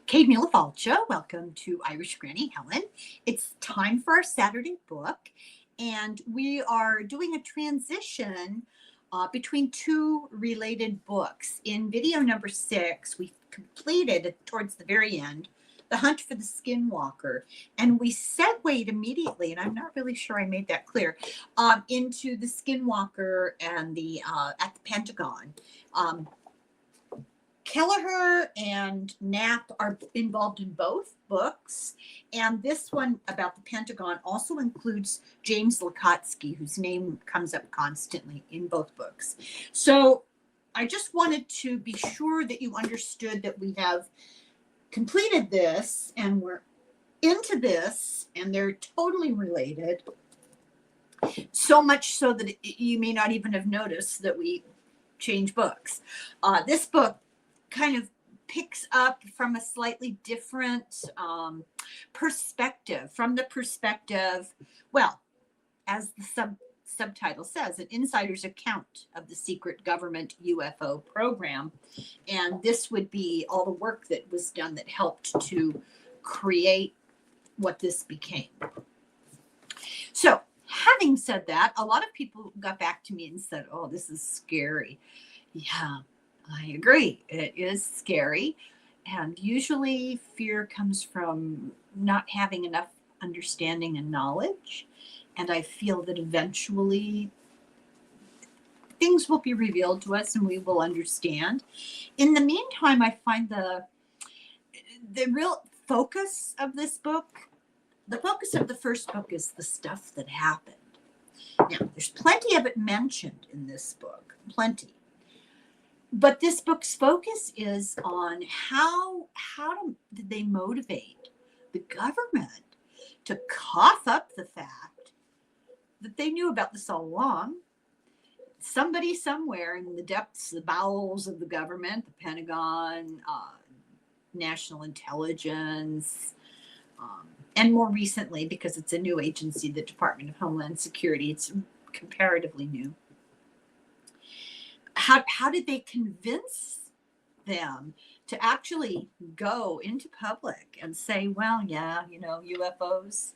Kate Mulafalcha, welcome to Irish Granny Helen. It's time for our Saturday book, and we are doing a transition between two related books. In video number 6, we completed towards the very end The Hunt for the Skinwalker, and we segued immediately, and I'm not really sure I made that clear, into the Skinwalker and the at the Pentagon. Kelleher and Knapp are involved in both books, and this one about the Pentagon also includes James Lacastki, whose name comes up constantly in both books. So I just wanted to be sure that you understood that we have completed this and we're into this, and they're totally related, so much so that you may not even have noticed that we change books. This book kind of picks up from a slightly different perspective, from the perspective, well, as the subtitle says, an insider's account of the secret government UFO program. And this would be all the work that was done that helped to create what this became. So having said that, a lot of people got back to me and said, oh, this is scary. Yeah, I agree. It is scary. And usually fear comes from not having enough understanding and knowledge. And I feel that eventually things will be revealed to us and we will understand. In the meantime, I find the real focus of this book, the focus of the first book is the stuff that happened. Now, there's plenty of it mentioned in this book, plenty. But this book's focus is on how did they motivate the government to cough up the fact that they knew about this all along. Somebody somewhere in the depths, the bowels of the government, the Pentagon, National Intelligence, and more recently, because it's a new agency, the Department of Homeland Security, it's comparatively new. How did they convince them to actually go into public and say, well, yeah, UFOs,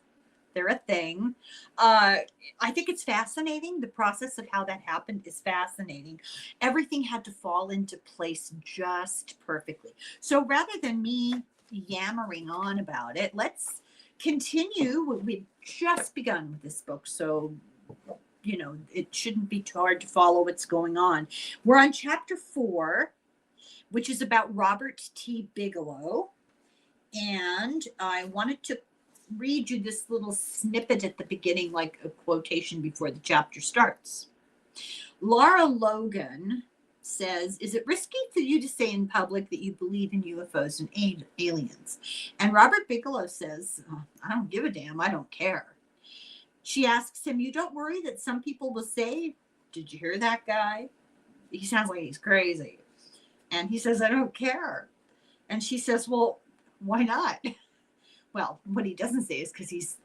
they're a thing. I think it's fascinating. The process of how that happened is fascinating. Everything had to fall into place just perfectly. So rather than me yammering on about it, let's continue. We've just begun with this book, so it shouldn't be too hard to follow what's going on. We're on chapter 4, which is about Robert T. Bigelow. And I wanted to read you this little snippet at the beginning, like a quotation before the chapter starts. Laura Logan says, is it risky for you to say in public that you believe in UFOs and aliens? And Robert Bigelow says, oh, I don't give a damn. I don't care. She asks him, you don't worry that some people will say, did you hear that guy? He sounds like he's crazy. And he says, I don't care. And she says, well, why not? Well, what he doesn't say is because he's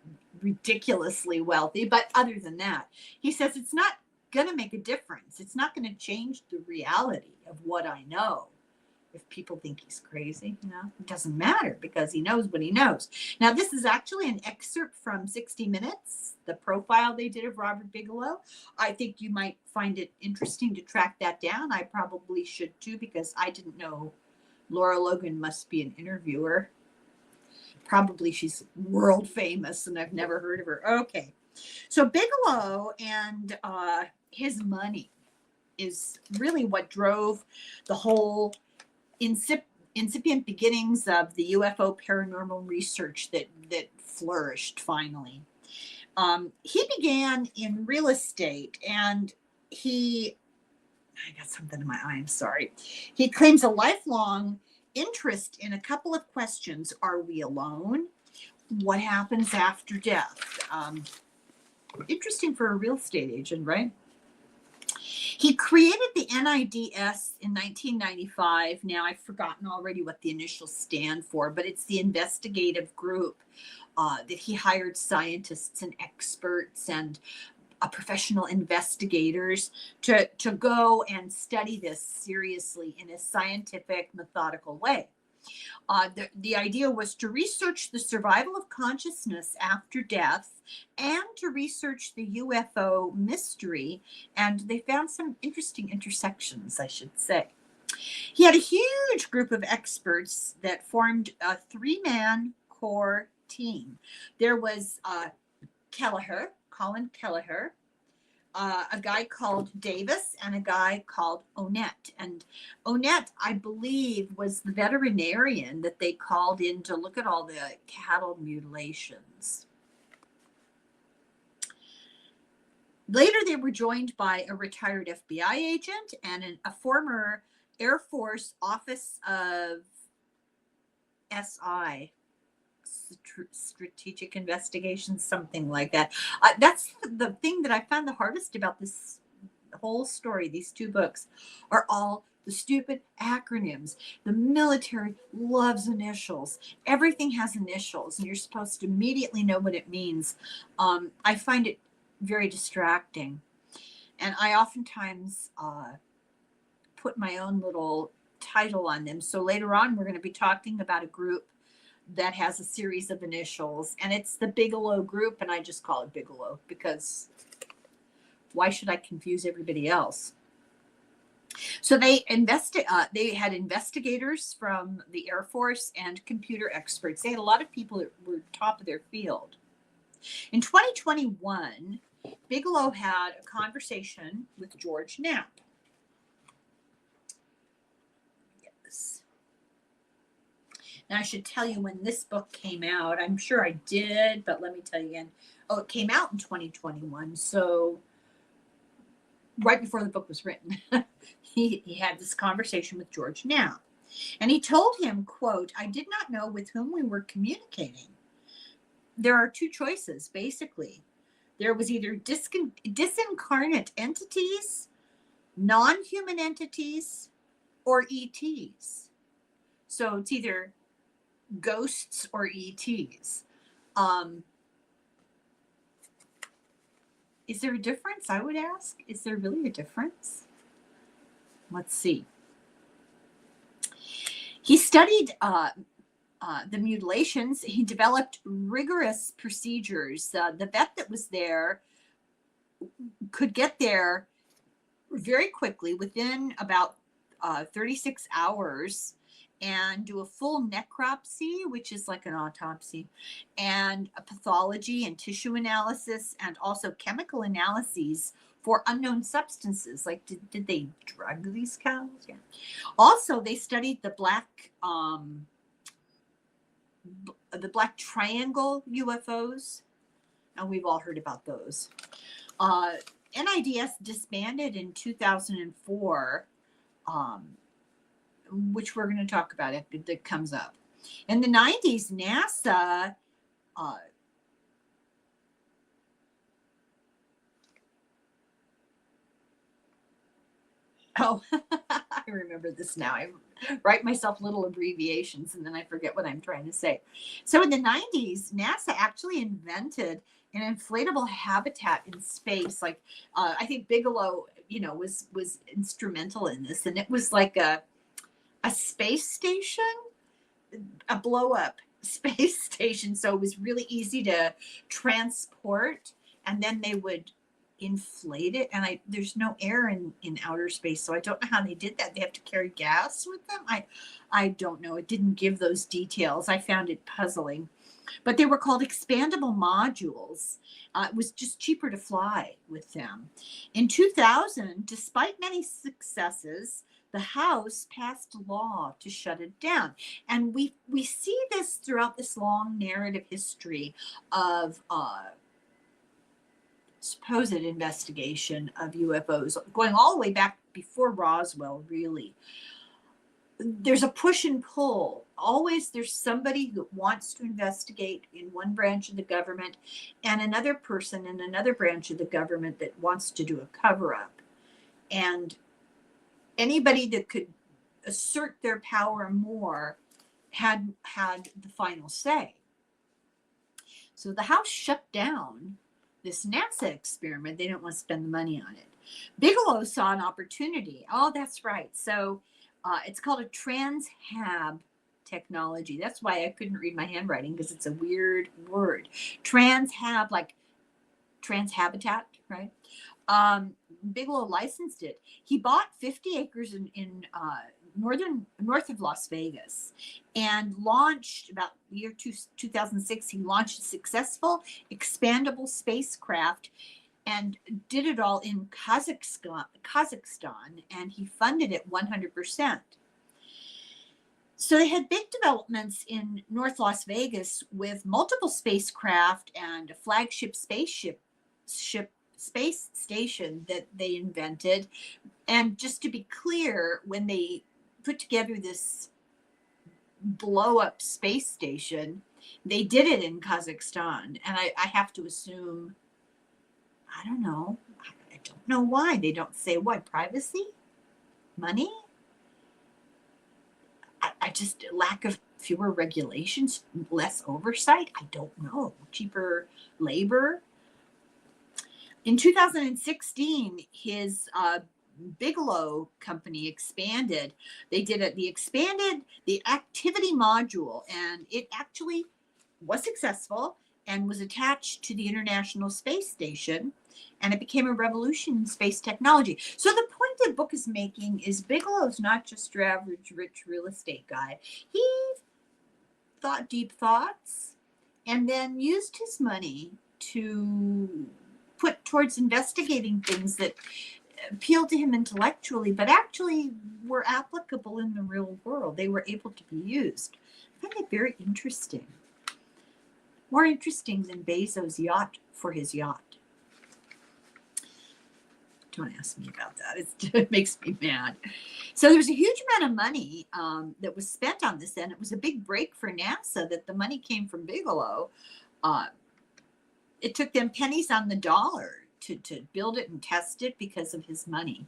ridiculously wealthy. But other than that, he says, it's not going to make a difference. It's not going to change the reality of what I know. If people think he's crazy, it doesn't matter because he knows what he knows. Now, this is actually an excerpt from 60 Minutes, the profile they did of Robert Bigelow. I think you might find it interesting to track that down. I probably should too, because I didn't know Laura Logan must be an interviewer. Probably she's world famous and I've never heard of her. Okay. So Bigelow and his money is really what drove the whole incipient beginnings of the UFO paranormal research that flourished finally. He began in real estate, and I got something in my eye, I'm sorry. He claims a lifelong interest in a couple of questions. Are we alone? What happens after death? Interesting for a real estate agent, right? He created the NIDS in 1995. Now, I've forgotten already what the initials stand for, but it's the investigative group that he hired scientists and experts and professional investigators to go and study this seriously in a scientific, methodical way. The idea was to research the survival of consciousness after death and to research the UFO mystery. And they found some interesting intersections, I should say. He had a huge group of experts that formed a 3-man core team. There was Kelleher, Colin Kelleher, a guy called Davis, and a guy called Onett. And Onett, I believe, was the veterinarian that they called in to look at all the cattle mutilations. Later, they were joined by a retired FBI agent and a former Air Force Office of SI, Strategic Investigations, something like that. That's the thing that I found the hardest about this whole story. These 2 books are all the stupid acronyms. The military loves initials. Everything has initials, and you're supposed to immediately know what it means. I find it very distracting, and I oftentimes put my own little title on them. So later on, we're going to be talking about a group that has a series of initials, and it's the Bigelow group, and I just call it Bigelow because why should I confuse everybody else? So they had investigators from the Air Force and computer experts. They had a lot of people that were top of their field. In 2021, Bigelow had a conversation with George Knapp. Now, I should tell you when this book came out. I'm sure I did, but let me tell you again. Oh, it came out in 2021. So right before the book was written, he had this conversation with George Knapp. And he told him, quote, "I did not know with whom we were communicating. There are 2 choices, basically. There was either disincarnate entities, non-human entities, or ETs. So it's either ghosts or ETs. Is there a difference? I would ask. Is there really a difference? Let's see. He studied the mutilations. He developed rigorous procedures. The vet that was there could get there very quickly, within about 36 hours, and do a full necropsy, which is like an autopsy, and a pathology and tissue analysis, and also chemical analyses for unknown substances. Like, did they drug these cows? Yeah. Also, they studied the black triangle UFOs, and we've all heard about those. NIDS disbanded in 2004, which we're going to talk about if it comes up. In the 90s, NASA oh, I remember this now. I write myself little abbreviations and then I forget what I'm trying to say. So in the 90s, NASA actually invented an inflatable habitat in space. Like, I think Bigelow, was instrumental in this. And it was like a space station, a blow up space station. So it was really easy to transport, and then they would inflate it. And there's no air in outer space. So I don't know how they did that. They have to carry gas with them. I don't know. It didn't give those details. I found it puzzling. But they were called expandable modules. It was just cheaper to fly with them. In 2000, despite many successes, the House passed a law to shut it down. And we see this throughout this long narrative history of supposed investigation of UFOs, going all the way back before Roswell, really. There's a push and pull. Always there's somebody that wants to investigate in one branch of the government, and another person in another branch of the government that wants to do a cover-up. And anybody that could assert their power more had the final say. So the House shut down this NASA experiment. They didn't want to spend the money on it. Bigelow saw an opportunity. Oh, that's right. So it's called a trans-hab technology. That's why I couldn't read my handwriting, because it's a weird word. Transhabitat, right? Bigelow licensed it. He bought 50 acres in north of Las Vegas, and launched about the year 2006. He launched a successful expandable spacecraft and did it all in Kazakhstan, and he funded it 100%. So they had big developments in North Las Vegas with multiple spacecraft and a flagship space station that they invented. And just to be clear, when they put together this blow up space station, they did it in Kazakhstan. And I have to assume, I don't know why. They don't say why. Privacy? Money? I just, lack of fewer regulations, less oversight. I don't know. Cheaper labor. In 2016, his Bigelow company expanded. They did it. They expanded the activity module, and it actually was successful and was attached to the International Space Station, and it became a revolution in space technology. So the point the book is making is Bigelow's not just your average rich real estate guy. He thought deep thoughts and then used his money to put towards investigating things that appealed to him intellectually, but actually were applicable in the real world. They were able to be used. I find it very interesting. More interesting than Bezos' yacht for his yacht. Don't ask me about that. It makes me mad. So there was a huge amount of money that was spent on this, and it was a big break for NASA that the money came from Bigelow. It took them pennies on the dollar to build it and test it because of his money.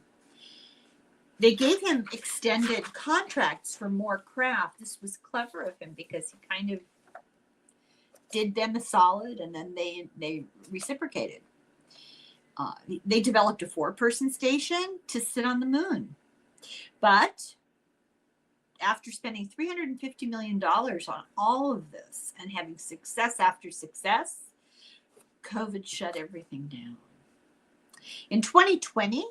They gave him extended contracts for more craft. This was clever of him because he kind of did them a solid, and then they reciprocated. They developed a 4-person station to sit on the moon. But after spending $350 million on all of this and having success after success, COVID shut everything down. In 2020,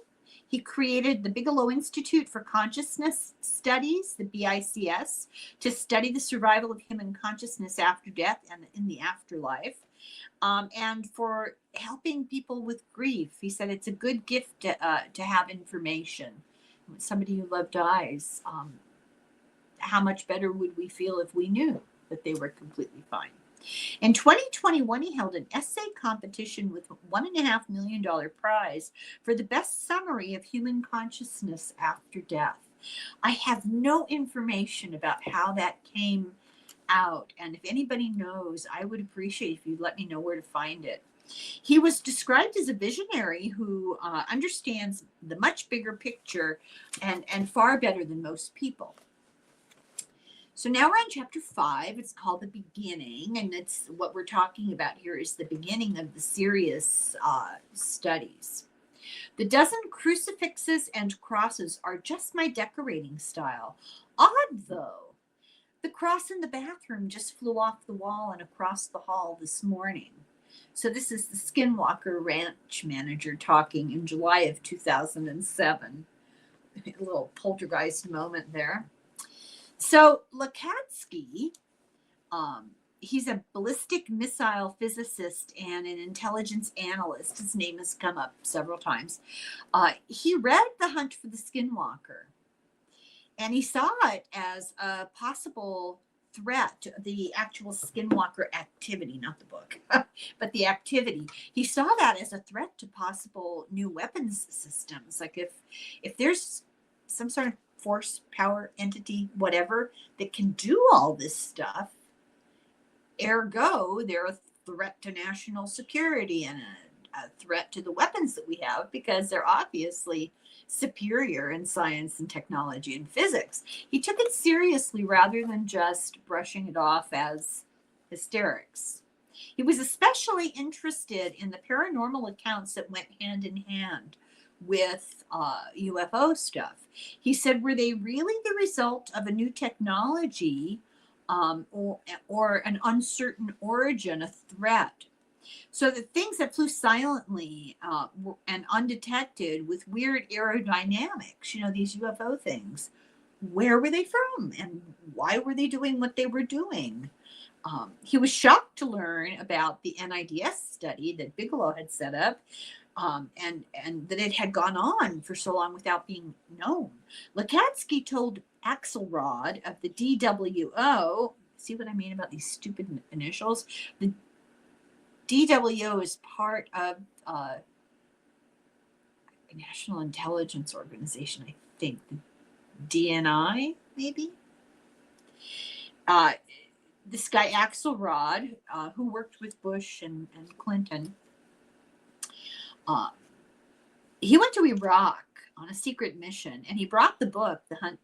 he created the Bigelow Institute for Consciousness Studies, the BICS, to study the survival of human consciousness after death and in the afterlife, and for helping people with grief. He said it's a good gift to have information. When somebody you love dies, how much better would we feel if we knew that they were completely fine? In 2021, he held an essay competition with a $1.5 million prize for the best summary of human consciousness after death. I have no information about how that came out, and if anybody knows, I would appreciate if you'd let me know where to find it. He was described as a visionary who understands the much bigger picture and far better than most people. So now we're on chapter 5. It's called The Beginning, and it's what we're talking about here is the beginning of the serious studies. The dozen crucifixes and crosses are just my decorating style. Odd, though. The cross in the bathroom just flew off the wall and across the hall this morning. So this is the Skinwalker ranch manager talking in July of 2007. A little poltergeist moment there. So Lacastki, he's a ballistic missile physicist and an intelligence analyst. His name has come up several times. He read The Hunt for the Skinwalker, and he saw it as a possible threat to the actual Skinwalker activity, not the book, but the activity. He saw that as a threat to possible new weapons systems. Like if there's some sort of force, power, entity, whatever, that can do all this stuff, ergo, they're a threat to national security and a threat to the weapons that we have because they're obviously superior in science and technology and physics. He took it seriously rather than just brushing it off as hysterics. He was especially interested in the paranormal accounts that went hand in hand with UFO stuff. He said, were they really the result of a new technology, or an uncertain origin, a threat. So the things that flew silently and undetected with weird aerodynamics, these UFO things, where were they from and why were they doing what they were doing? He was shocked to learn about the NIDS study that Bigelow had set up, and that it had gone on for so long without being known. Lacastki told Axelrod of the DWO, see what I mean about these stupid initials? The DWO is part of a National Intelligence Organization, I think, the DNI, maybe? This guy Axelrod, who worked with Bush and Clinton, he went to Iraq on a secret mission, and he brought the book, The Hunt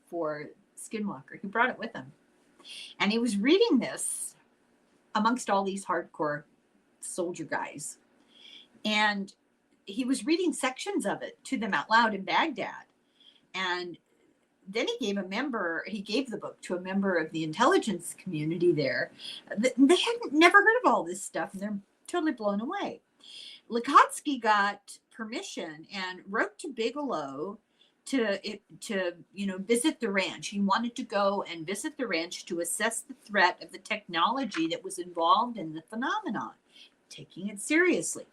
for Skinwalker. He brought it with him. And he was reading this amongst all these hardcore soldier guys. And he was reading sections of it to them out loud in Baghdad. And then he gave the book to a member of the intelligence community there. They hadn't never heard of all this stuff, and they're totally blown away. Lacastki got permission and wrote to Bigelow to visit the ranch. He wanted to go and visit the ranch to assess the threat of the technology that was involved in the phenomenon, taking it seriously.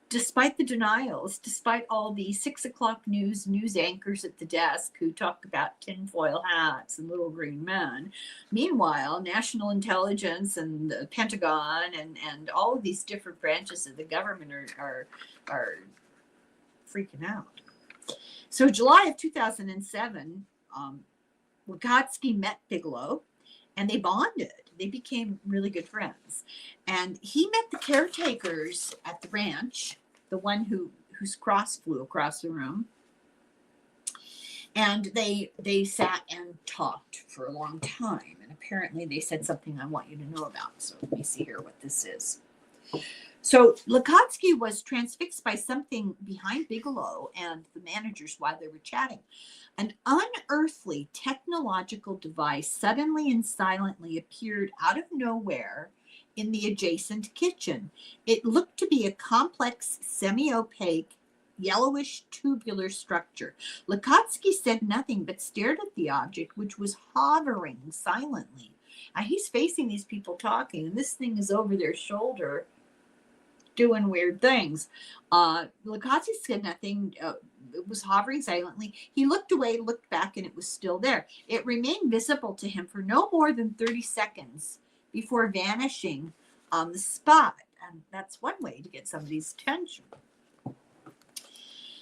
Despite the denials, despite all the 6 o'clock news anchors at the desk who talk about tinfoil hats and little green men, meanwhile, national intelligence and the Pentagon and all of these different branches of the government are freaking out. So July of 2007, Lacastki met Bigelow, and they bonded. They became really good friends. And he met the caretakers at the ranch, the one whose cross flew across the room. And they sat and talked for a long time. And apparently they said something I want you to know about. So let me see here what this is. So Lacastki was transfixed by something behind Bigelow and the managers while they were chatting. An unearthly technological device suddenly and silently appeared out of nowhere in the adjacent kitchen. It looked to be a complex, semi-opaque, yellowish tubular structure. Lacastki said nothing but stared at the object, which was hovering silently. Now he's facing these people talking, and this thing is over their shoulder doing weird things. Lacastki said nothing. It was hovering silently. He looked away, looked back, and it was still there. It remained visible to him for no more than 30 seconds before vanishing on the spot. And that's one way to get somebody's attention.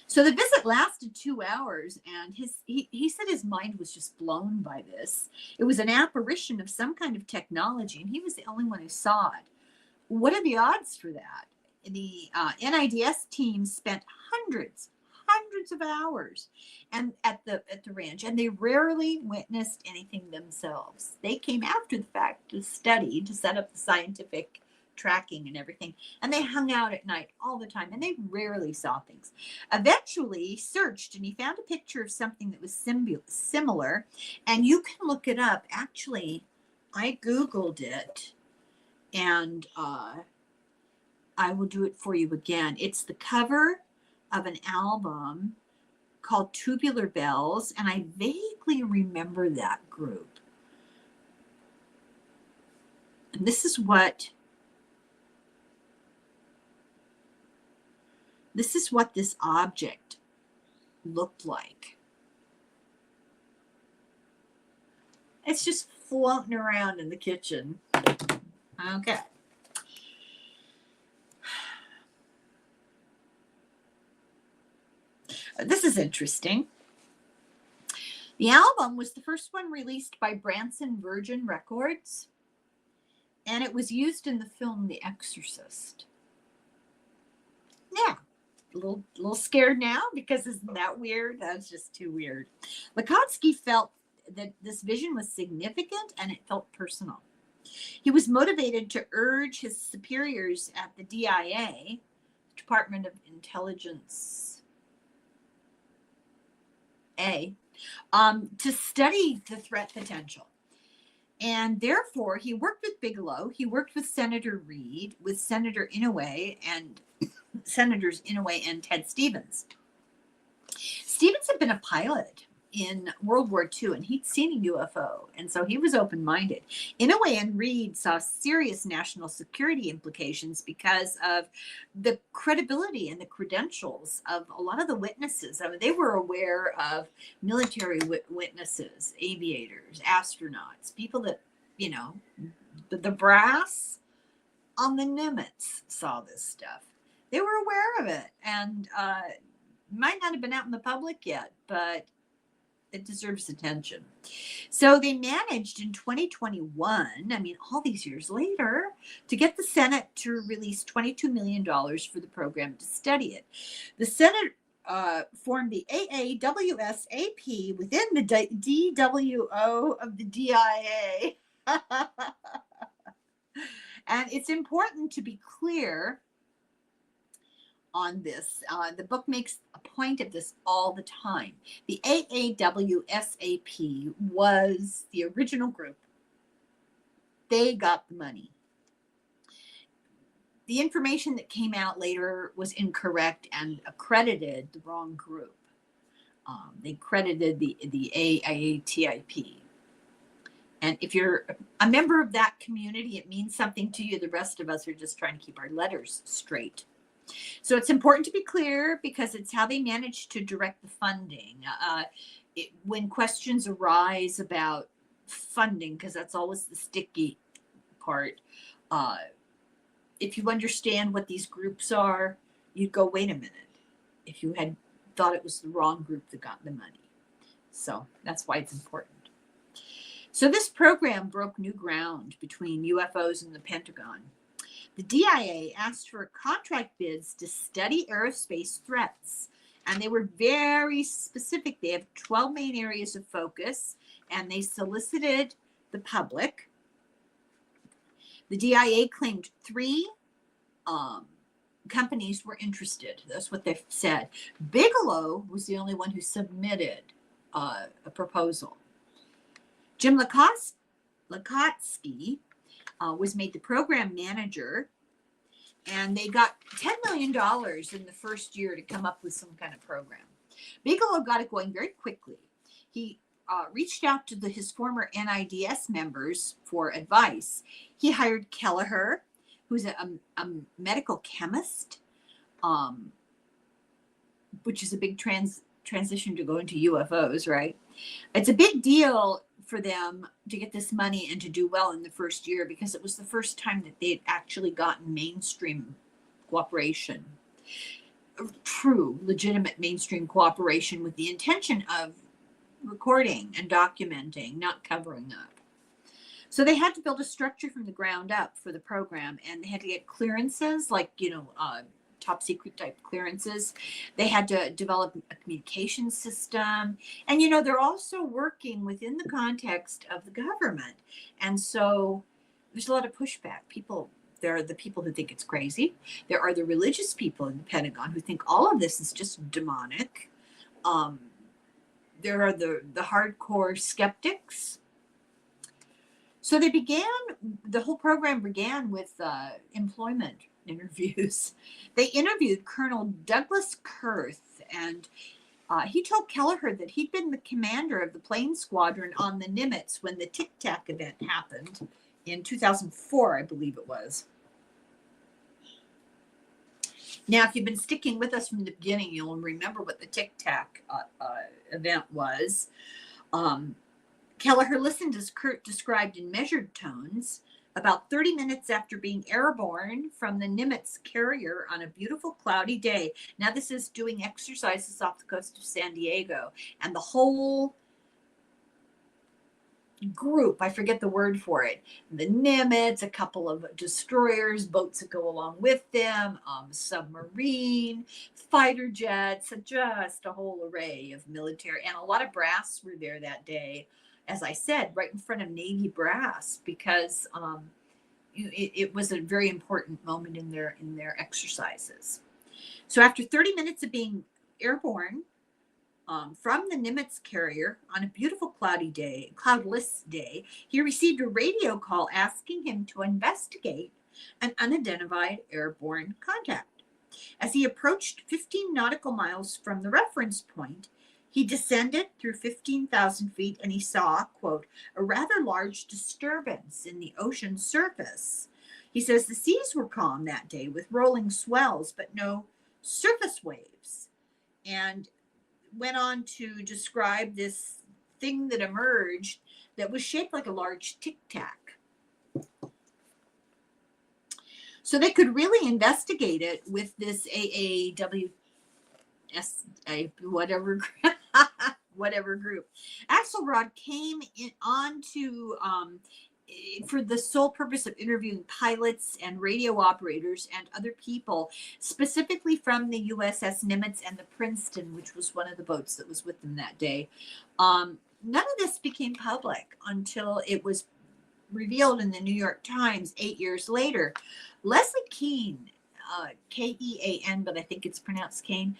So the visit lasted 2 hours, and he said his mind was just blown by this. It was an apparition of some kind of technology, and he was the only one who saw it. What are the odds for that? The NIDS team spent hundreds of hours and at the ranch, and they rarely witnessed anything themselves. They came after the fact to study, to set up the scientific tracking and everything, and they hung out at night all the time, and they rarely saw things. Eventually he searched, and he found a picture of something that was similar, and you can look it up. Actually, I Googled it, and I will do it for you again. It's the cover of an album called Tubular Bells, and I vaguely remember that group. And this is what this object looked like. It's just floating around in the kitchen. Okay. This is interesting. The album was the first one released by Branson Virgin Records, and it was used in the film The Exorcist. Yeah, a little scared now, because isn't that weird? That's just too weird. Lacastki felt that this vision was significant, and it felt personal. He was motivated to urge his superiors at the DIA, Department of Intelligence, to study the threat potential. And therefore, he worked with Bigelow. He worked with Senator Reed, with Senator Inouye, and Senators Inouye and Ted Stevens. Stevens had been a pilot in World War II, and he'd seen a UFO, and so he was open-minded. Inouye and Reed saw serious national security implications because of the credibility and the credentials of a lot of the witnesses. I mean, they were aware of military witnesses, aviators, astronauts, people that, you know, the brass on the Nimitz saw this stuff. They were aware of it, and might not have been out in the public yet, but it deserves attention. So they managed in 2021, I mean, all these years later, to get the Senate to release $22 million for the program to study it. The Senate formed the AAWSAP within the DWO of the DIA. And it's important to be clear on this. The book makes a point of this all the time. The AAWSAP was the original group. They got the money. The information that came out later was incorrect and accredited the wrong group. They credited the AATIP. And if you're a member of that community, it means something to you. The rest of us are just trying to keep our letters straight. So it's important to be clear because it's how they manage to direct the funding. When questions arise about funding, because that's always the sticky part, if you understand what these groups are, you'd go, wait a minute, if you had thought it was the wrong group that got the money. So that's why it's important. So this program broke new ground between UFOs and the Pentagon. The DIA asked for contract bids to study aerospace threats, and they were very specific. They have 12 main areas of focus, and they solicited the public. The DIA claimed 3 companies were interested. That's what they said. Bigelow was the only one who submitted a proposal. Jim Lacastki was made the program manager, and they got $10 million in the first year to come up with some kind of program. Bigelow got it going very quickly. He reached out to his former NIDS members for advice. He hired Kelleher, who's a medical chemist, which is a big transition to go into UFOs, right? It's a big deal for them to get this money and to do well in the first year because it was the first time that they had actually gotten mainstream cooperation, true, legitimate mainstream cooperation with the intention of recording and documenting, not covering up. So they had to build a structure from the ground up for the program, and they had to get clearances, like, top secret type clearances. They had to develop a communication system. And, they're also working within the context of the government. And so there's a lot of pushback. There are the people who think it's crazy. There are the religious people in the Pentagon who think all of this is just demonic. There are the hardcore skeptics. So the whole program began with employment interviews. They interviewed Colonel Douglas Kurth, and he told Kelleher that he'd been the commander of the plane squadron on the Nimitz when the Tic Tac event happened in 2004, I believe it was. Now, if you've been sticking with us from the beginning, you'll remember what the Tic Tac event was. Kelleher listened as Kurt described in measured tones about 30 minutes after being airborne from the Nimitz carrier on a beautiful cloudy day. Now, this is doing exercises off the coast of San Diego, and the whole group, I forget the word for it, the Nimitz, a couple of destroyers, boats that go along with them, submarine, fighter jets, just a whole array of military, and a lot of brass were there that day, as I said, right in front of Navy brass, because it was a very important moment in their exercises. So after 30 minutes of being airborne, from the Nimitz carrier on a beautiful cloudless day, he received a radio call asking him to investigate an unidentified airborne contact. As he approached 15 nautical miles from the reference point, he descended through 15,000 feet and he saw, quote, a rather large disturbance in the ocean surface. He says the seas were calm that day with rolling swells, but no surface waves. And went on to describe this thing that emerged that was shaped like a large tic-tac. So they could really investigate it with this AAWSAP, whatever group. Axelrod came on to for the sole purpose of interviewing pilots and radio operators and other people, specifically from the USS Nimitz and the Princeton, which was one of the boats that was with them that day. None of this became public until it was revealed in the New York Times 8 years later. Leslie Kean, Kean, but I think it's pronounced Kane,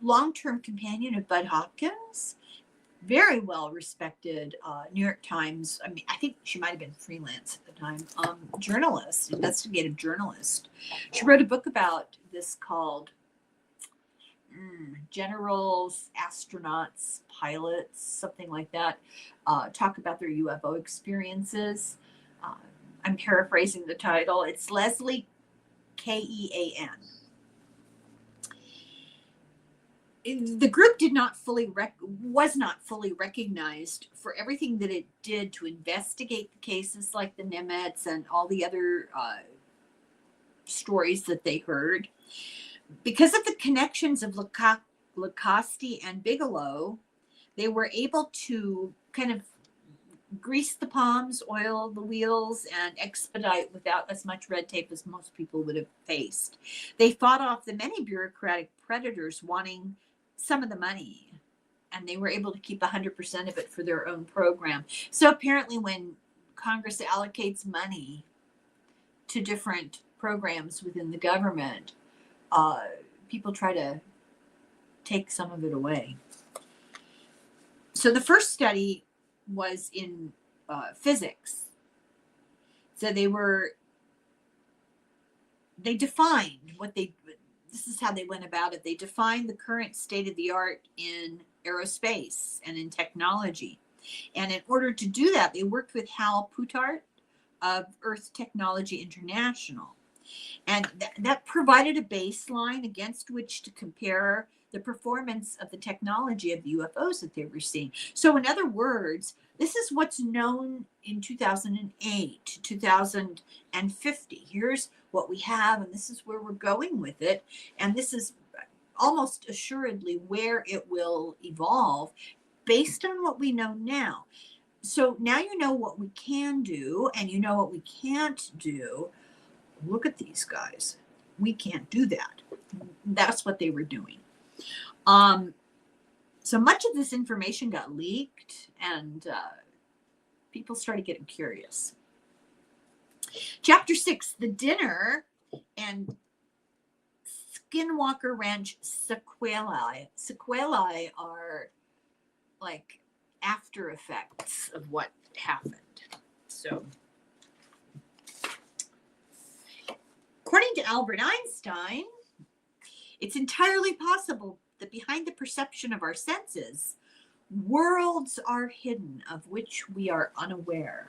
long-term companion of Bud Hopkins, very well-respected New York Times, I mean, I think she might have been freelance at the time, journalist, investigative journalist. She wrote a book about this called Generals, Astronauts, Pilots, something like that, talk about their UFO experiences. I'm paraphrasing the title. It's Leslie Kean. The group was not fully recognized for everything that it did to investigate the cases like the Nimitz and all the other stories that they heard. Because of the connections of Lacastki and Bigelow, they were able to kind of grease the palms, oil the wheels, and expedite without as much red tape as most people would have faced. They fought off the many bureaucratic predators wanting some of the money, and they were able to keep 100% of it for their own program. So apparently when Congress allocates money to different programs within the government, people try to take some of it away. So the first study was in physics. So they defined this is how they went about it. They defined the current state of the art in aerospace and in technology. And in order to do that, they worked with Hal Putart of Earth Technology International. And that provided a baseline against which to compare the performance of the technology of the UFOs that they were seeing. So in other words, this is what's known in 2008 to 2050. Here's what we have, and this is where we're going with it. And this is almost assuredly where it will evolve based on what we know now. So now you know what we can do, and you know what we can't do. Look at these guys. We can't do that. That's what they were doing. So much of this information got leaked, and people started getting curious. Chapter 6, the dinner and Skinwalker Ranch sequelae. Sequelae are like after effects of what happened. So, according to Albert Einstein, it's entirely possible that behind the perception of our senses, worlds are hidden of which we are unaware.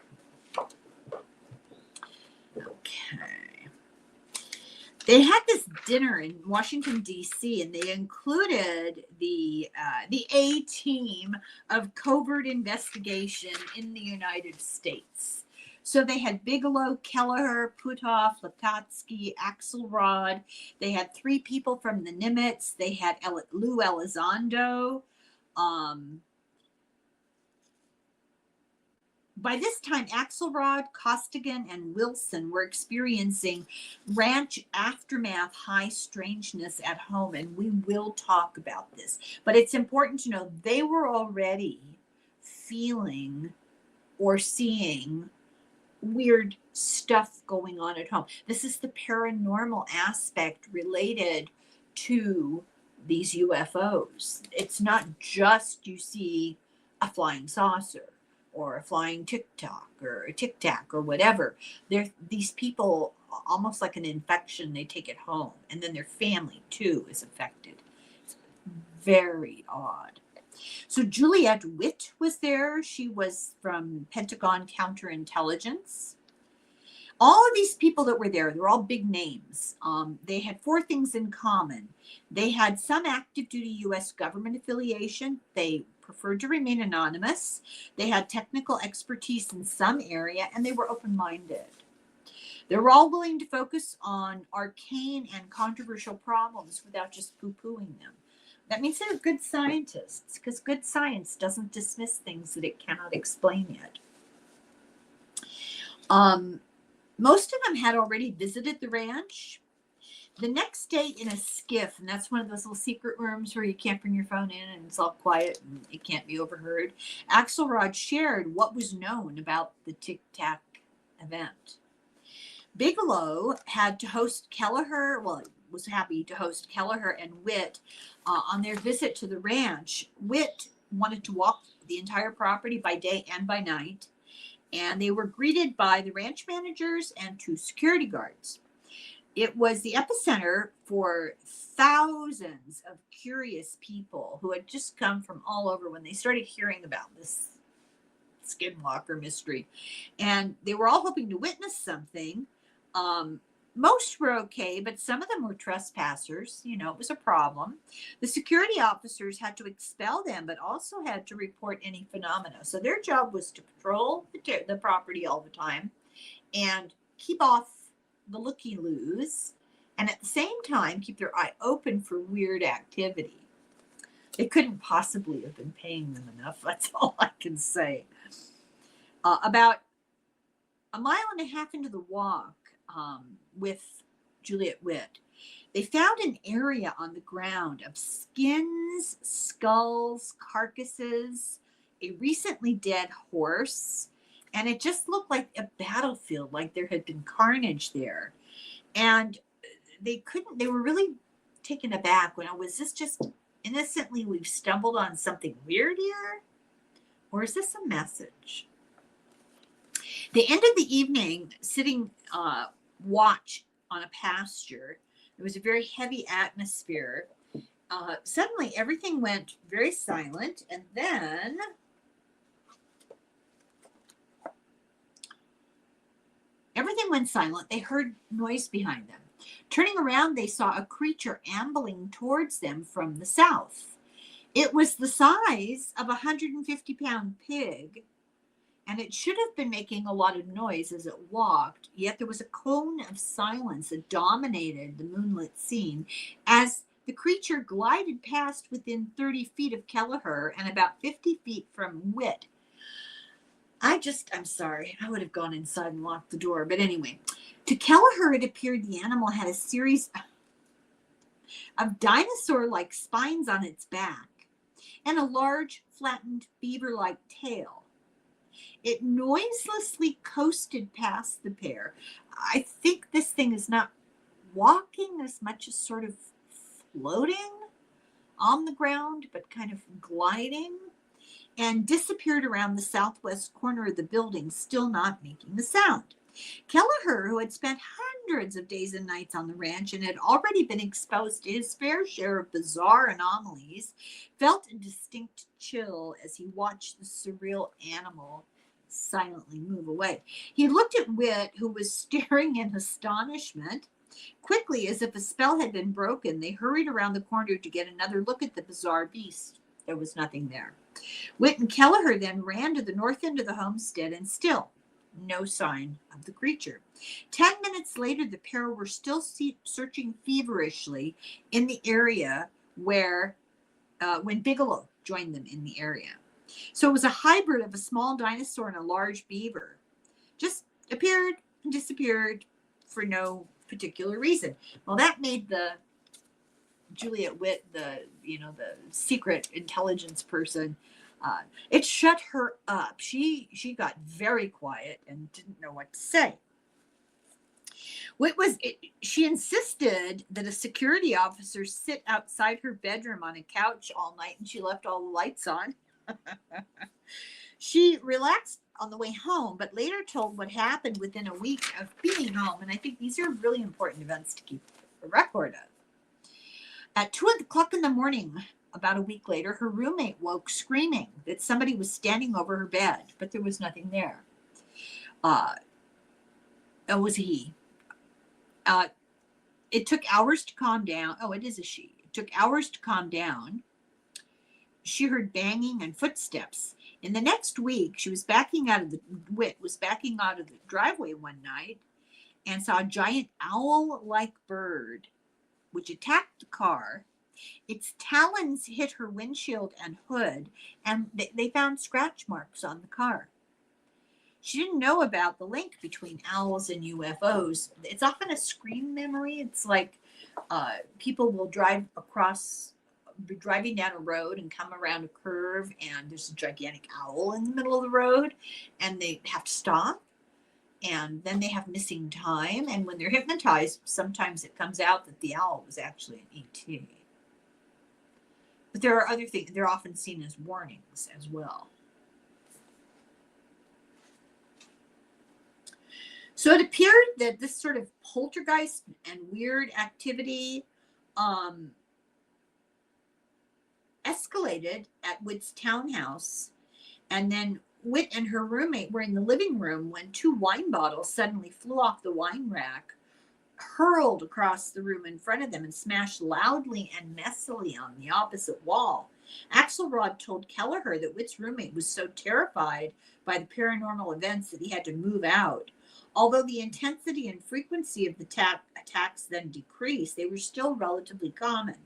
Okay. They had this dinner in Washington, D.C., and they included the A team of covert investigation in the United States. So they had Bigelow, Kelleher, Puthoff, Lacastki, Axelrod. They had 3 people from the Nimitz. They had Lou Elizondo. By this time, Axelrod, Costigan, and Wilson were experiencing ranch aftermath high strangeness at home, and we will talk about this. But it's important to know they were already feeling or seeing weird stuff going on at home. This is the paranormal aspect related to these UFOs. It's not just you see a flying saucer or a flying tic-tac or a tic-tac or whatever. These people, almost like an infection, they take it home. And then their family, too, is affected. It's very odd. So Juliette Witt was there. She was from Pentagon Counterintelligence. All of these people that were there, they're all big names. They had 4 things in common. They had some active duty U.S. government affiliation. They preferred to remain anonymous. They had technical expertise in some area, and they were open-minded. They were all willing to focus on arcane and controversial problems without just poo-pooing them. That means they're good scientists, because good science doesn't dismiss things that it cannot explain yet. Most of them had already visited the ranch. The next day in a skiff, and that's one of those little secret rooms where you can't bring your phone in and it's all quiet and it can't be overheard, Axelrod shared what was known about the Tic Tac event. Bigelow had to host Kelleher, well, was happy to host Kelleher and Witt on their visit to the ranch. Witt wanted to walk the entire property by day and by night, and they were greeted by the ranch managers and 2 security guards. It was the epicenter for thousands of curious people who had just come from all over when they started hearing about this Skinwalker mystery. And they were all hoping to witness something. Most were okay, but some of them were trespassers. You know, it was a problem. The security officers had to expel them, but also had to report any phenomena. So their job was to patrol the property all the time and keep off the looky-loos, and at the same time keep their eye open for weird activity. They couldn't possibly have been paying them enough. That's all I can say. About a mile and a half into the walk with Juliette Witt, they found an area on the ground of skins, skulls, carcasses, a recently dead horse, and it just looked like a battlefield, like there had been carnage there. And they were really taken aback when, was this just innocently we've stumbled on something weird here? Or is this a message? They ended the evening sitting watch on a pasture. There was a very heavy atmosphere. Suddenly everything went very silent, and then everything went silent. They heard noise behind them. Turning around, they saw a creature ambling towards them from the south. It was the size of a 150-pound pig, and it should have been making a lot of noise as it walked, yet there was a cone of silence that dominated the moonlit scene as the creature glided past within 30 feet of Kelleher and about 50 feet from Witt. I'm sorry, I would have gone inside and locked the door. But anyway, to Kelleher, it appeared the animal had a series of dinosaur-like spines on its back and a large, flattened, beaver-like tail. It noiselessly coasted past the pair. I think this thing is not walking as much as sort of floating on the ground, but kind of gliding, and disappeared around the southwest corner of the building, still not making a sound. Kelleher, who had spent hundreds of days and nights on the ranch and had already been exposed to his fair share of bizarre anomalies, felt a distinct chill as he watched the surreal animal silently move away. He looked at Witt, who was staring in astonishment. Quickly, as if a spell had been broken, they hurried around the corner to get another look at the bizarre beast. There was nothing there. Witt and Kelleher then ran to the north end of the homestead, and still no sign of the creature. 10 minutes later, the pair were still searching feverishly in the area when Bigelow joined them in the area. So it was a hybrid of a small dinosaur and a large beaver. Just appeared and disappeared for no particular reason. Well, that made the Juliette Witt, the secret intelligence person, it shut her up. She got very quiet and didn't know what to say. She insisted that a security officer sit outside her bedroom on a couch all night, and she left all the lights on. She relaxed on the way home, but later told what happened within a week of being home. And I think these are really important events to keep a record of. At 2:00 in the morning, about a week later, her roommate woke screaming that somebody was standing over her bed, but there was nothing there. It was a he. It took hours to calm down. Oh, it is a she. It took hours to calm down. She heard banging and footsteps. In the next week, Whit was backing out of the driveway one night and saw a giant owl-like bird, which attacked the car. Its talons hit her windshield and hood, and they found scratch marks on the car. She didn't know about the link between owls and UFOs. It's often a screen memory. It's like people will be driving down a road and come around a curve, and there's a gigantic owl in the middle of the road, and they have to stop, and then they have missing time. And when they're hypnotized, sometimes it comes out that the owl was actually an ET. But there are other things. They're often seen as warnings as well. So it appeared that this sort of poltergeist and weird activity escalated at Whit's townhouse, and then Whit and her roommate were in the living room when 2 wine bottles suddenly flew off the wine rack, hurled across the room in front of them, and smashed loudly and messily on the opposite wall. Axelrod told Kelleher that Whit's roommate was so terrified by the paranormal events that he had to move out. Although the intensity and frequency of the attacks then decreased, they were still relatively common.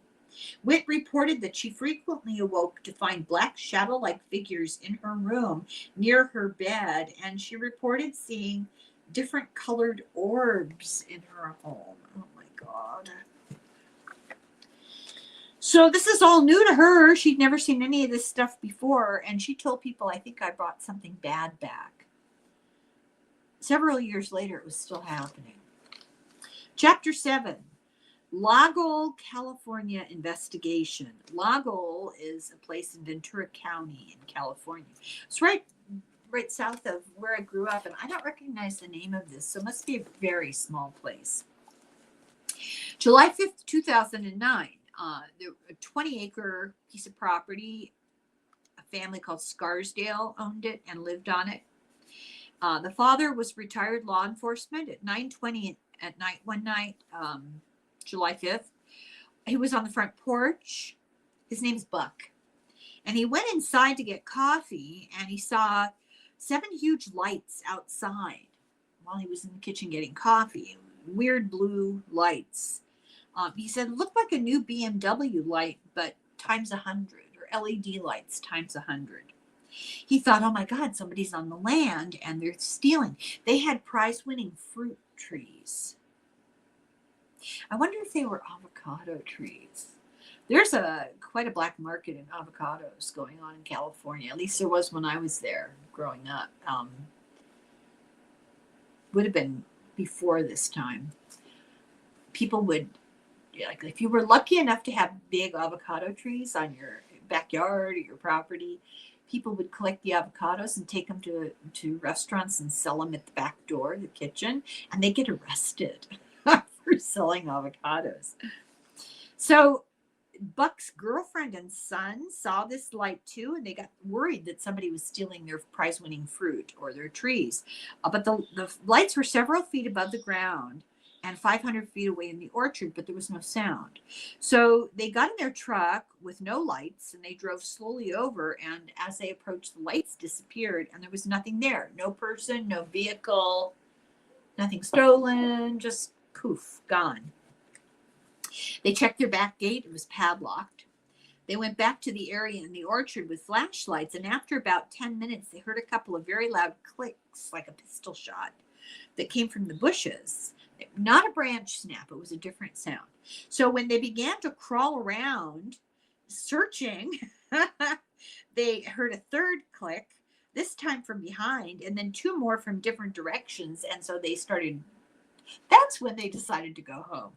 Whit reported that she frequently awoke to find black shadow-like figures in her room near her bed, and she reported seeing different colored orbs in her home. Oh my God. So this is all new to her. She'd never seen any of this stuff before, and she told people, I think I brought something bad back. Several years later, it was still happening. Chapter 7. Lago, California investigation. Lago is a place in Ventura County in California. It's right south of where I grew up, and I don't recognize the name of this, so it must be a very small place. July 5th, 2009, a 20-acre piece of property, a family called Scarsdale owned it and lived on it. The father was retired law enforcement at 9:20 at night one night, July 5th. He was on the front porch. His name's Buck. And he went inside to get coffee, and he saw 7 huge lights outside while he was in the kitchen getting coffee. Weird blue lights. He said it looked like a new BMW light, but times 100, or LED lights times 100. He thought, oh my God, somebody's on the land and they're stealing. They had prize-winning fruit trees. I wonder if they were avocado trees. There's quite a black market in avocados going on in California. At least there was when I was there growing up. Would have been before this time. People would, like, if you were lucky enough to have big avocado trees on your backyard or your property, people would collect the avocados and take them to restaurants and sell them at the back door, the kitchen, and they get arrested for selling avocados. So Buck's girlfriend and son saw this light too, and they got worried that somebody was stealing their prize-winning fruit or their trees. But the lights were several feet above the ground and 500 feet away in the orchard, but there was no sound. So they got in their truck with no lights, and they drove slowly over, and as they approached, the lights disappeared, and there was nothing there. No person, no vehicle, nothing stolen, just poof, gone. They checked their back gate. It was padlocked. They went back to the area in the orchard with flashlights, and after about 10 minutes, they heard a couple of very loud clicks, like a pistol shot, that came from the bushes. Not a branch snap. It was a different sound. So when they began to crawl around, searching, they heard a third click, this time from behind, and then 2 more from different directions. And so they started That's when they decided to go home.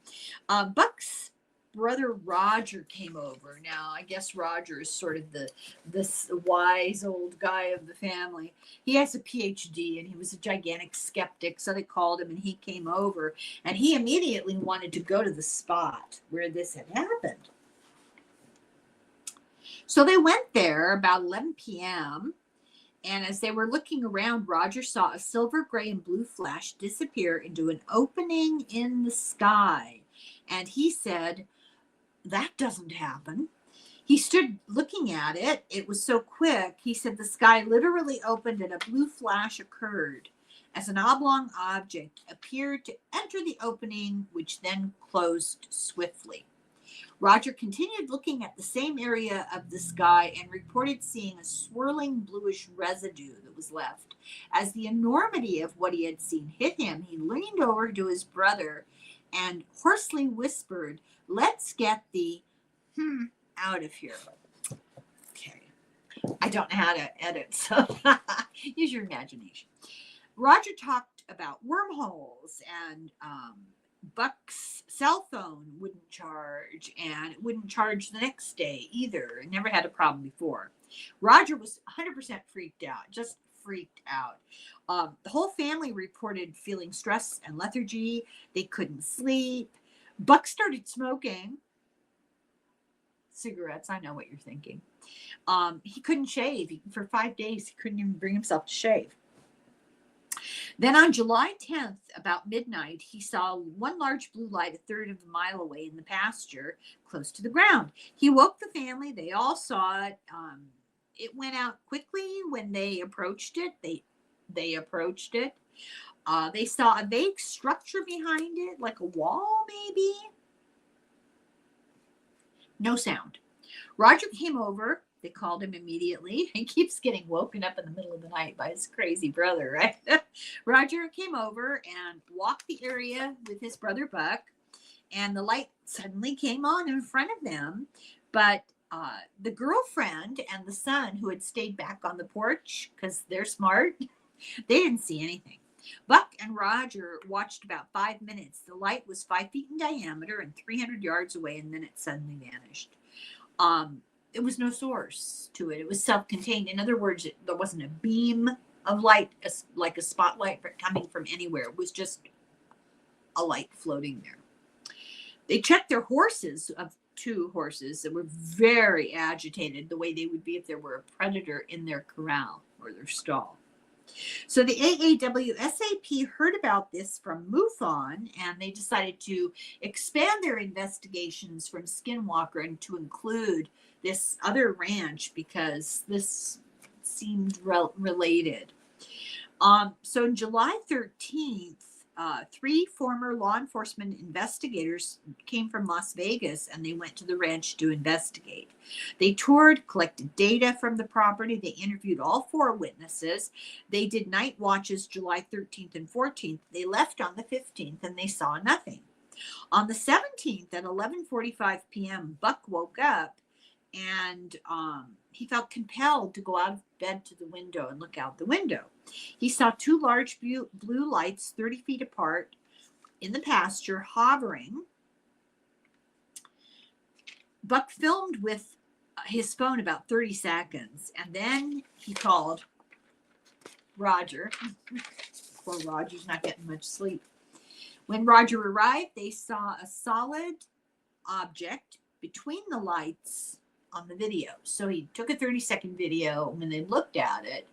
Buck's brother Roger came over. Now, I guess Roger is sort of this wise old guy of the family. He has a PhD and he was a gigantic skeptic, so they called him and he came over and he immediately wanted to go to the spot where this had happened. So they went there about 11 p.m. And as they were looking around, Roger saw a silver, gray, and blue flash disappear into an opening in the sky. And he said, that doesn't happen. He stood looking at it. It was so quick. He said the sky literally opened and a blue flash occurred as an oblong object appeared to enter the opening, which then closed swiftly. Roger continued looking at the same area of the sky and reported seeing a swirling bluish residue that was left. As the enormity of what he had seen hit him, he leaned over to his brother and hoarsely whispered, let's get the out of here. Okay. I don't know how to edit, so use your imagination. Roger talked about wormholes and Buck's cell phone wouldn't charge, and it wouldn't charge the next day either. It never had a problem before. Roger was 100% freaked out, just freaked out. The whole family reported feeling stress and lethargy. They couldn't sleep. Buck started smoking cigarettes. I know what you're thinking. He couldn't shave. For 5 days, he couldn't even bring himself to shave. Then on July 10th, about midnight, he saw one large blue light a third of a mile away in the pasture, close to the ground. He woke the family. They all saw it. It went out quickly when they approached it. They approached it. They saw a vague structure behind it, like a wall, maybe. No sound. Roger came over. They called him immediately. He keeps getting woken up in the middle of the night by his crazy brother, right? Roger came over and walked the area with his brother Buck, and the light suddenly came on in front of them. But the girlfriend and the son, who had stayed back on the porch because they're smart, they didn't see anything. Buck and Roger watched about 5 minutes. The light was 5 feet in diameter and 300 yards away, and then it suddenly vanished. There was no source to it. It was self-contained. In other words, there wasn't a beam of light, like a spotlight coming from anywhere. It was just a light floating there. They checked their horses, of 2 horses that were very agitated, the way they would be if there were a predator in their corral or their stall. So the AAWSAP heard about this from MUFON, and they decided to expand their investigations from Skinwalker and to include this other ranch because this seemed related. So on July 13th, 3 former law enforcement investigators came from Las Vegas, and they went to the ranch to investigate. They toured, collected data from the property. They interviewed all 4 witnesses. They did night watches July 13th and 14th. They left on the 15th, and they saw nothing. On the 17th at 11:45 p.m., Buck woke up, and he felt compelled to go out of bed to the window and look out the window. He saw 2 large blue lights 30 feet apart in the pasture hovering. Buck filmed with his phone about 30 seconds, and then he called Roger. Poor Roger's not getting much sleep. When Roger arrived, they saw a solid object between the lights on the video. So he took a 30-second video. When they looked at it,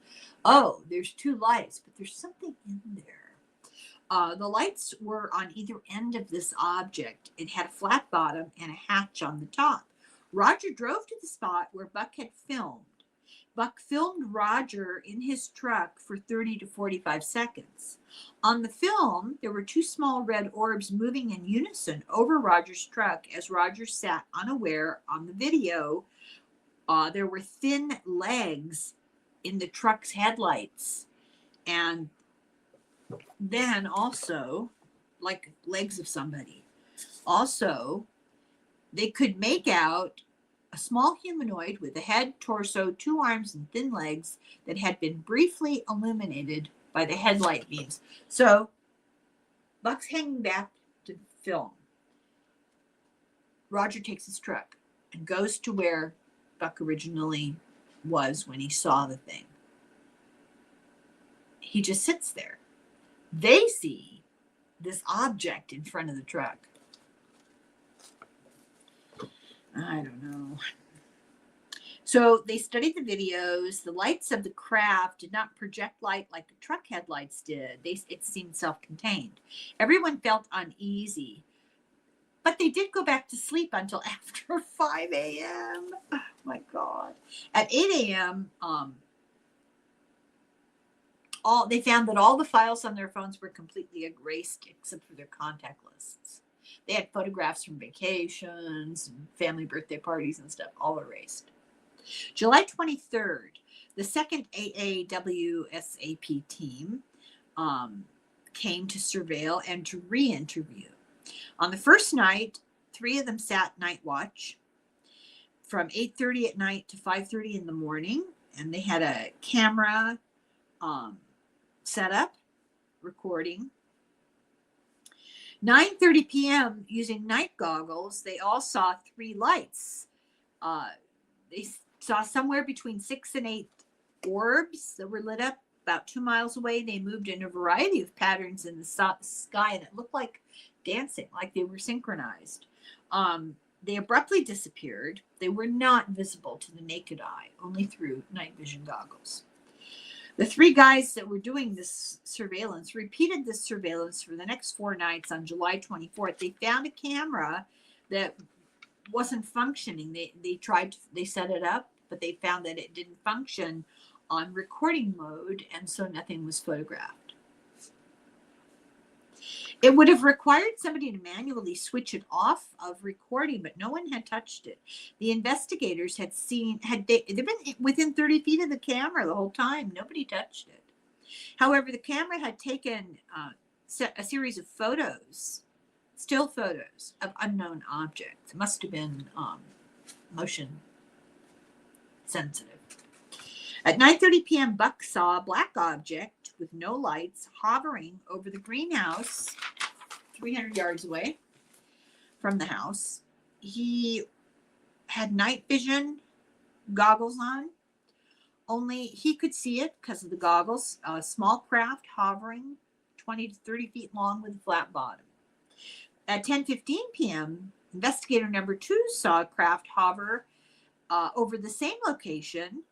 oh, there's 2 lights, but there's something in there. The lights were on either end of this object. It had a flat bottom and a hatch on the top. Roger drove to the spot where Buck had filmed. Buck filmed Roger in his truck for 30 to 45 seconds. On the film, there were 2 small red orbs moving in unison over Roger's truck as Roger sat unaware on the video. There were thin legs in the truck's headlights, and then also like legs of somebody. Also, they could make out a small humanoid with a head, torso, 2 arms, and thin legs that had been briefly illuminated by the headlight beams. So Buck's hanging back to film. Roger takes his truck and goes to where Buck originally was when he saw the thing. He just sits there. They see this object in front of the truck. I don't know. So they studied the videos. The lights of the craft did not project light like the truck headlights did. It seemed self-contained. Everyone felt uneasy. But they did go back to sleep until after 5 a.m. Oh, my God. At 8 a.m., they found that all the files on their phones were completely erased except for their contact lists. They had photographs from vacations and family birthday parties and stuff, all erased. July 23rd, the second AAWSAP team came to surveil and to re-interview. On the first night, 3 of them sat night watch from 8:30 at night to 5:30 in the morning, and they had a camera set up, recording. 9:30 p.m., using night goggles, they all saw 3 lights. They saw somewhere between 6 and 8 orbs that were lit up about 2 miles away. They moved in a variety of patterns in the sky, and it looked like dancing, like they were synchronized. They abruptly disappeared. They were not visible to the naked eye, only through night vision goggles. The 3 guys that were doing this surveillance repeated this surveillance for the next 4 nights. On July 24th, they found a camera that wasn't functioning. They set it up, but they found that it didn't function on recording mode, and so nothing was photographed. It would have required somebody to manually switch it off of recording, but no one had touched it. The investigators had they've been within 30 feet of the camera the whole time. Nobody touched it. However, the camera had taken a series of photos, still photos of unknown objects. It must have been motion sensitive. At 9:30 p.m., Buck saw a black object with no lights hovering over the greenhouse 300 yards away from the house. He had night vision goggles on. Only he could see it because of the goggles. A small craft hovering 20 to 30 feet long with a flat bottom. At 10:15 p.m., investigator number 2 saw a craft hover over the same location.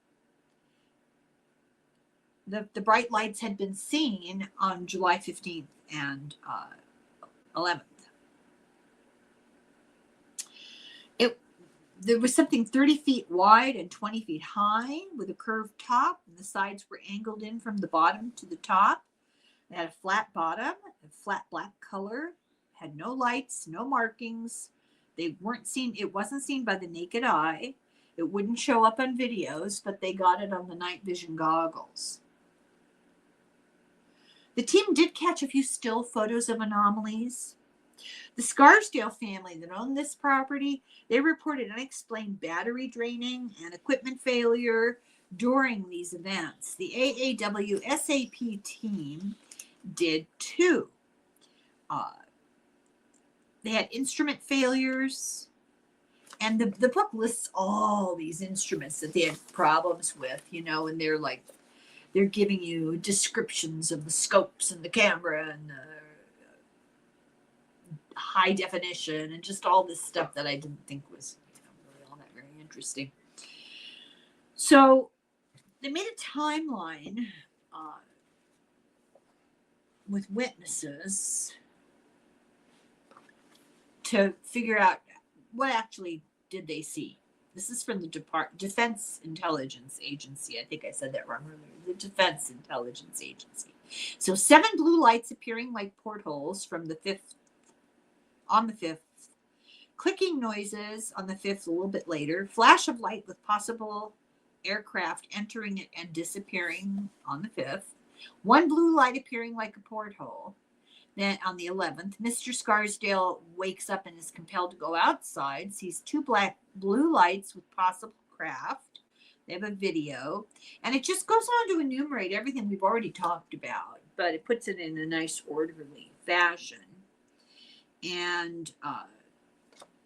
The bright lights had been seen on July 15th and 11th. There was something 30 feet wide and 20 feet high with a curved top, and the sides were angled in from the bottom to the top. It had a flat bottom, a flat black color, had no lights, no markings. They weren't seen. It wasn't seen by the naked eye. It wouldn't show up on videos, but they got it on the night vision goggles. The team did catch a few still photos of anomalies. The Scarsdale family that owned this property, they reported unexplained battery draining and equipment failure during these events. The AAWSAP team did too. They had instrument failures, and the book lists all these instruments that they had problems with, and they're giving you descriptions of the scopes and the camera and the high definition and just all this stuff that I didn't think was really all that very interesting. So they made a timeline with witnesses to figure out what actually did they see. This is from the Defense Intelligence Agency. I think I said that wrong earlier. The Defense Intelligence Agency. So 7 blue lights appearing like portholes from the 5th, on the 5th. Clicking noises on the 5th a little bit later. Flash of light with possible aircraft entering it and disappearing on the 5th. 1 blue light appearing like a porthole. Then on the 11th, Mr. Scarsdale wakes up and is compelled to go outside, sees 2 blue lights with possible craft. They have a video, and it just goes on to enumerate everything we've already talked about, but it puts it in a nice orderly fashion. And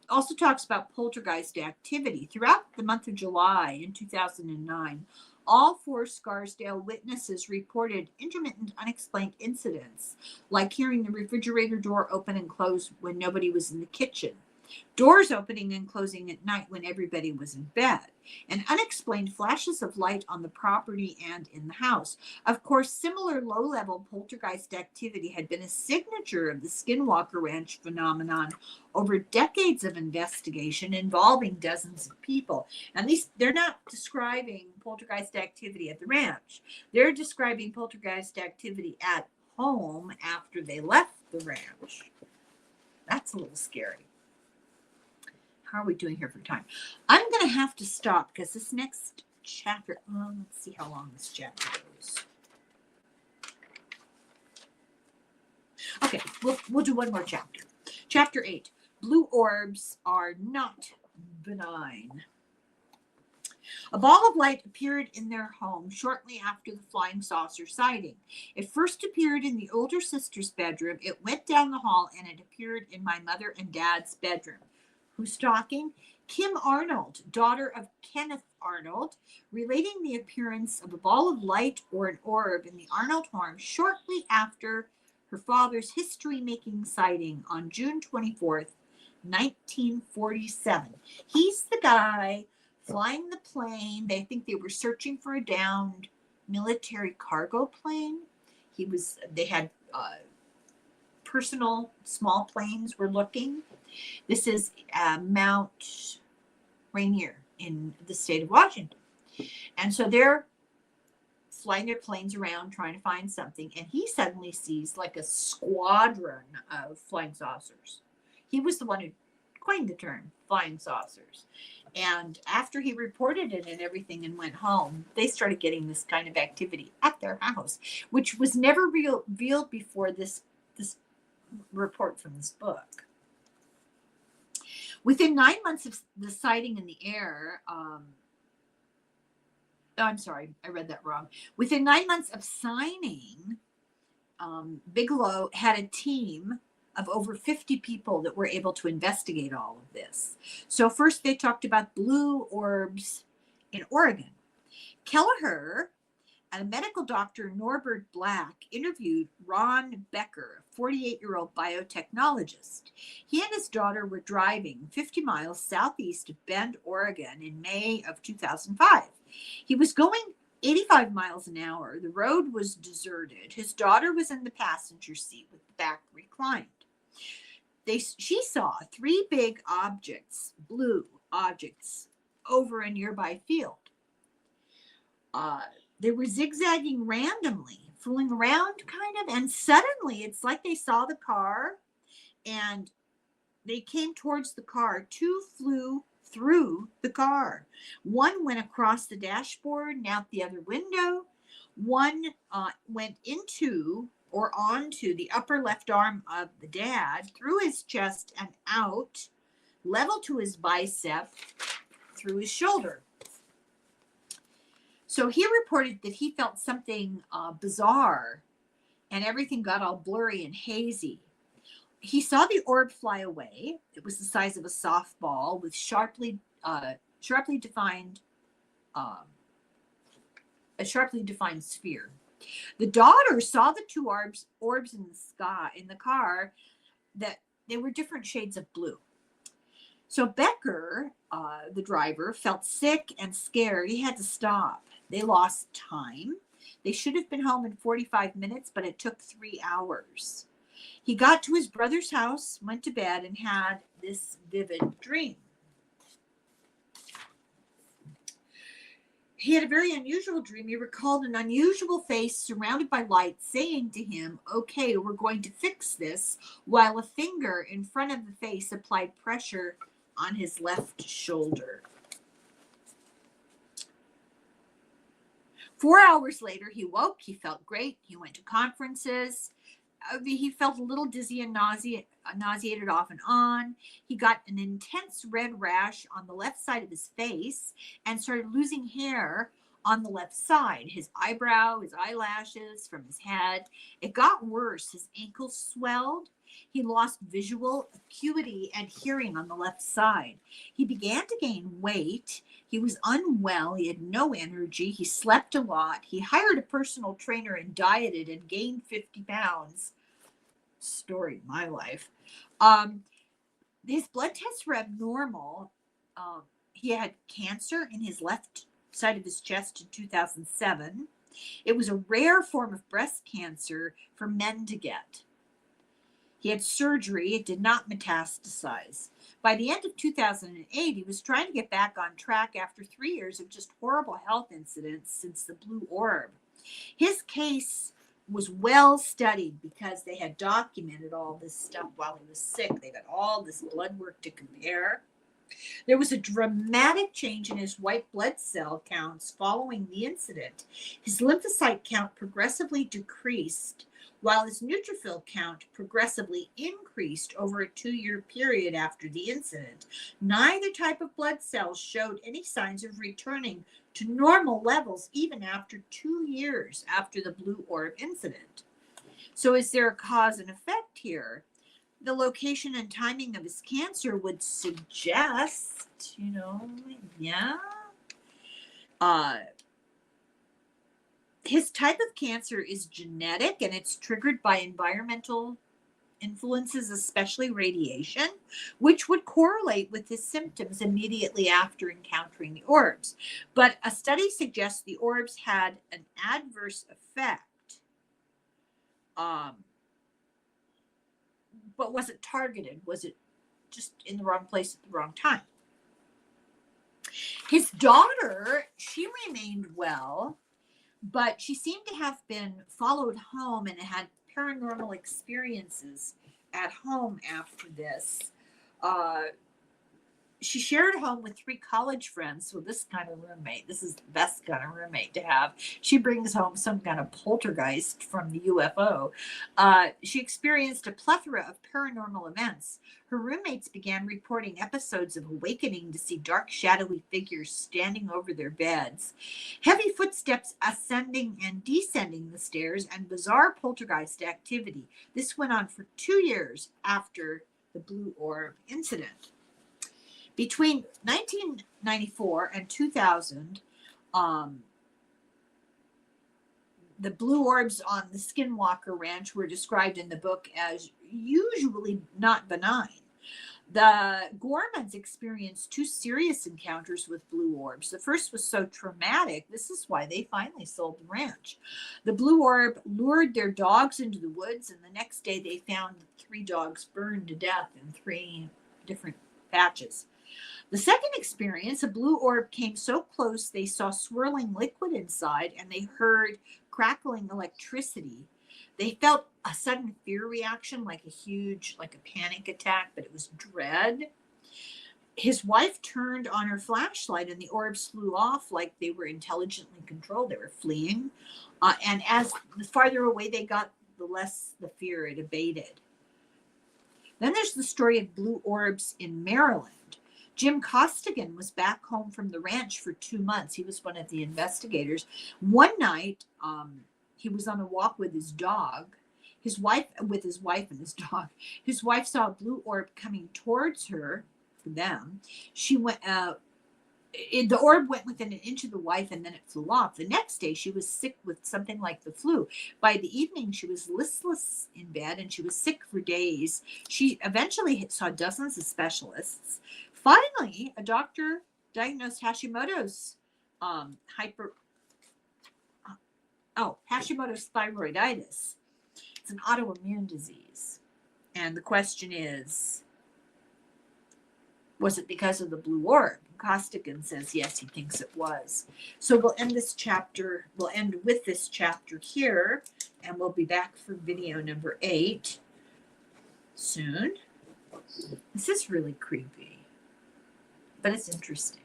also talks about poltergeist activity. Throughout the month of July in 2009, all 4 Scarsdale witnesses reported intermittent unexplained incidents, like hearing the refrigerator door open and close when nobody was in the kitchen, doors opening and closing at night when everybody was in bed, and unexplained flashes of light on the property and in the house. Of course, similar low-level poltergeist activity had been a signature of the Skinwalker Ranch phenomenon over decades of investigation involving dozens of people. And they're not describing poltergeist activity at the ranch. They're describing poltergeist activity at home after they left the ranch. That's a little scary. How are we doing here for time? I'm going to have to stop because this next chapter, let's see how long this chapter goes. Okay, we'll do one more chapter. Chapter 8, Blue Orbs Are Not Benign. A ball of light appeared in their home shortly after the flying saucer sighting. It first appeared in the older sister's bedroom. It went down the hall and it appeared in my mother and dad's bedroom. Who's talking? Kim Arnold, daughter of Kenneth Arnold, relating the appearance of a ball of light or an orb in the Arnold home shortly after her father's history-making sighting on June 24th, 1947. He's the guy flying the plane. They think they were searching for a downed military cargo plane. They had personal small planes were looking. This is Mount Rainier in the state of Washington. And so they're flying their planes around trying to find something. And he suddenly sees like a squadron of flying saucers. He was the one who coined the term flying saucers. And after he reported it and everything and went home, they started getting this kind of activity at their house, which was never revealed before this report from this book. Within 9 months of the sighting in the air, I'm sorry, I read that wrong. Within 9 months of signing, Bigelow had a team of over 50 people that were able to investigate all of this. So first they talked about blue orbs in Oregon. Kelleher and a medical doctor, Norbert Black, interviewed Ron Becker, a 48-year-old biotechnologist. He and his daughter were driving 50 miles southeast of Bend, Oregon in May of 2005. He was going 85 miles an hour. The road was deserted. His daughter was in the passenger seat with the back reclined. She saw 3 big objects, blue objects, over a nearby field. They were zigzagging randomly, fooling around kind of, and suddenly it's like they saw the car and they came towards the car. 2 flew through the car. One went across the dashboard and out the other window. One went into or onto the upper left arm of the dad, through his chest and out, level to his bicep, through his shoulder. So he reported that he felt something bizarre and everything got all blurry and hazy. He saw the orb fly away. It was the size of a softball with sharply defined sphere. The daughter saw the 2 orbs in the sky, in the car, that they were different shades of blue. So Becker, the driver, felt sick and scared. He had to stop. They lost time. They should have been home in 45 minutes, but it took 3 hours. He got to his brother's house, went to bed, and had this vivid dream. He had a very unusual dream. He recalled an unusual face surrounded by light saying to him, "Okay, we're going to fix this," while a finger in front of the face applied pressure on his left shoulder. 4 hours later, he woke. He felt great. He went to conferences. He felt a little dizzy and nauseated off and on. He got an intense red rash on the left side of his face and started losing hair on the left side, his eyebrow, his eyelashes, from his head. It got worse. His ankles swelled. He lost visual acuity and hearing on the left side. He began to gain weight. He was unwell. He had no energy. He slept a lot. He hired a personal trainer and dieted and gained 50 pounds. Story of my life. His blood tests were abnormal. He had cancer in his left side of his chest in 2007. It was a rare form of breast cancer for men to get. He had surgery. It did not metastasize. By the end of 2008, he was trying to get back on track after 3 years of just horrible health incidents since the blue orb. His case was well studied because they had documented all this stuff while he was sick. They got all this blood work to compare. There was a dramatic change in his white blood cell counts following the incident. His lymphocyte count progressively decreased, while his neutrophil count progressively increased over a 2-year period after the incident. Neither type of blood cells showed any signs of returning to normal levels even after 2 years after the blue orb incident. So is there a cause and effect here? The location and timing of his cancer would suggest, yeah. His type of cancer is genetic, and it's triggered by environmental influences, especially radiation, which would correlate with his symptoms immediately after encountering the orbs. But a study suggests the orbs had an adverse effect, but was it targeted? Was it just in the wrong place at the wrong time? His daughter, she remained well, but she seemed to have been followed home and had paranormal experiences at home after this. She shared a home with 3 college friends. So this kind of roommate, this is the best kind of roommate to have. She brings home some kind of poltergeist from the UFO. She experienced a plethora of paranormal events. Her roommates began reporting episodes of awakening to see dark, shadowy figures standing over their beds, heavy footsteps ascending and descending the stairs, and bizarre poltergeist activity. This went on for 2 years after the blue orb incident. Between 1994 and 2000, the blue orbs on the Skinwalker Ranch were described in the book as usually not benign. The Gormans experienced 2 serious encounters with blue orbs. The first was so traumatic, this is why they finally sold the ranch. The blue orb lured their dogs into the woods, and the next day they found 3 dogs burned to death in 3 different patches. The second experience, a blue orb came so close they saw swirling liquid inside, and they heard crackling electricity. They felt a sudden fear reaction, like a panic attack, but it was dread. His wife turned on her flashlight, and the orbs flew off like they were intelligently controlled. They were fleeing. And as the farther away they got, the less the fear it abated. Then there's the story of blue orbs in Maryland. Jim Costigan was back home from the ranch for 2 months. He was one of the investigators. One night, he was on a walk with his dog, his wife and his dog. His wife saw a blue orb coming towards her. For them, she went. The orb went within an inch of the wife, and then it flew off. The next day, she was sick with something like the flu. By the evening, she was listless in bed, and she was sick for days. She eventually saw dozens of specialists. Finally, a doctor diagnosed Hashimoto's Hashimoto's thyroiditis. It's an autoimmune disease. And the question is, was it because of the blue orb? Costigan says yes, he thinks it was. So we'll end with this chapter here, and we'll be back for video number 8 soon. This is really creepy, but it's interesting.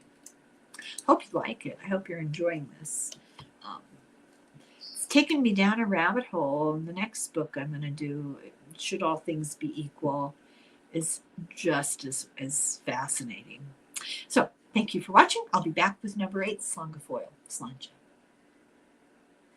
Hope you like it. I hope you're enjoying this. It's taken me down a rabbit hole, and the next book I'm going to do, Should All Things Be Equal, is just as fascinating. So thank you for watching. I'll be back with number 8, Slongafoil. Slanja.